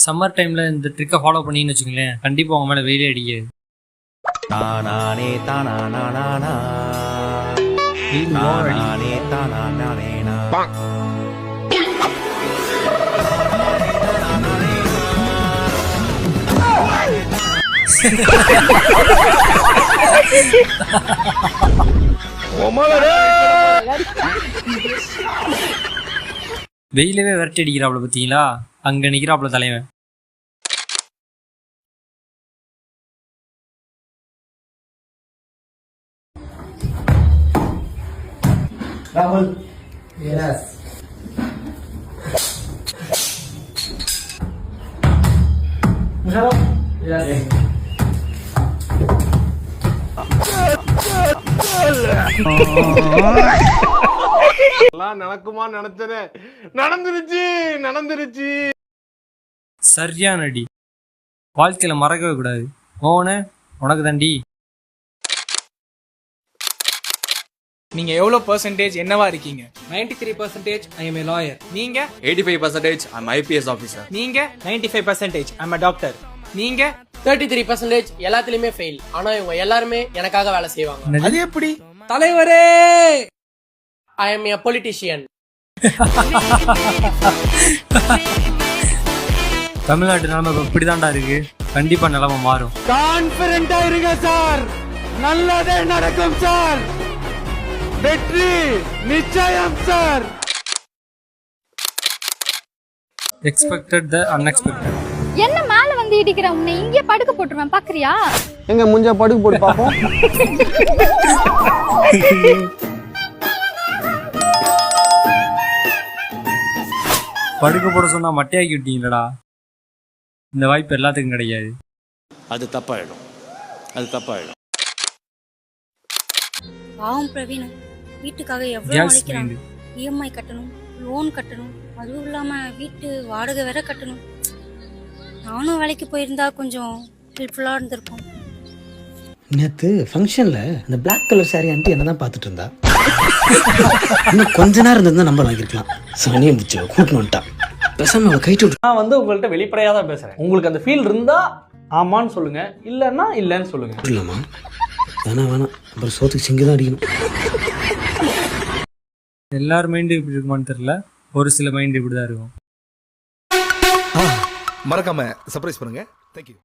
Summer டைம்ல இந்த ட்ரிக்கை follow பண்ணீங்கன்னு வச்சுக்கோங்களேன், கண்டிப்பா உங்க மேல வெயிலே அடிக்காது. தானானே தானானானா வெயில் ஓவர் அடி. தானானே தானானானேனா வெயிலவே விரட்டி அடிக்கிறாப்ல பார்த்தீங்களா, அங்க நிக்கிறாப்ல தலைவன். Rahul. Yes. Hello. Yes. எல்லாம் நடக்குமா நினைச்சனே, நடந்துருச்சு. சரியான அடி. வாழ்க்கையில மறக்கவே கூடாது. மோனே உனக்கு தாண்டி. நீங்க எவ்வளவு பெர்சன்டேஜ் என்னவா இருக்கீங்க? 93% I am a lawyer. நீங்க 85% I'm IPS officer. நீங்க 95% I'm a doctor. நீங்க 33% எல்லாத்துலயுமே ஃபெயில். ஆனா இவங்க எல்லாருமே எனக்காக வேலை செய்வாங்க. அது எப்படி? தலைவரே, I am a politician. தமிழ்நாட்டு நிலைமை இப்படிதான்டா இருக்கு. கண்டிப்பா நிலைமை மாறும். கான்பிடென்ட்டா இருங்க சார், நல்லதே நடக்கும் சார், வெற்றி நிச்சயம் சார். எக்ஸ்பெக்டட் த அன்எக்ஸ்பெக்டட். என்ன மேல வந்து இடிக்கிற, உன்னை இங்கே படுக்க போட்டுருவேன் பாக்குறியா? எங்க முஞ்ச படுக்கு போட்டு பாப்போம். படுக்க போட சொன்னா மட்டையாக்கி விட்டீங்களடா. இந்த வாய்ப்பு எல்லாத்துக்கும் கிடையாது. அது தப்பாயிடும். பாவம் பிரவீன், வீட்டுக்காக எவ்வளவு கேர்ள்ஸ் உழைக்கிறான். மைண்ட். இஎம்ஐ கட்டணும், லோன் கட்டணும், அதுவும் இல்லாம வீட்டு வாடகை வேற கட்டணும். நானும் வேலைக்கு போயிருந்தா கொஞ்சம் ஹெல்ப்ஃபுல்லா இருந்திருக்கும். நேற்று ஃபங்க்ஷனில் அந்த பிளாக் கலர் சாரி அன்ட்டு என்ன தான் பார்த்துட்டு இருந்தா. இன்னும் கொஞ்ச நேரம் இருந்திருந்தா நம்பர் வாங்கியிருக்கலாம். சனியை முடிச்சு கூட்டின்னு வந்துட்டான். பேசாம அவளை கைட்டு விட்டு. நான் வந்து உங்கள்கிட்ட வெளிப்படையா தான் பேசுறேன். உங்களுக்கு அந்த ஃபீல் இருந்தா ஆமான்னு சொல்லுங்க, இல்லன்னா இல்லன்னு சொல்லுங்க. விடலாமா? வேணாம், அப்புறம் சோத்துக்கு சிங்கு தான் அடிக்கணும். எல்லார் மைண்டு இப்படி இருக்குமான்னு தெரியல, ஒரு சில மைண்டு இப்படிதான் இருக்கும். மறக்காம சர்ப்ரைஸ் பண்ணுங்க. Thank you.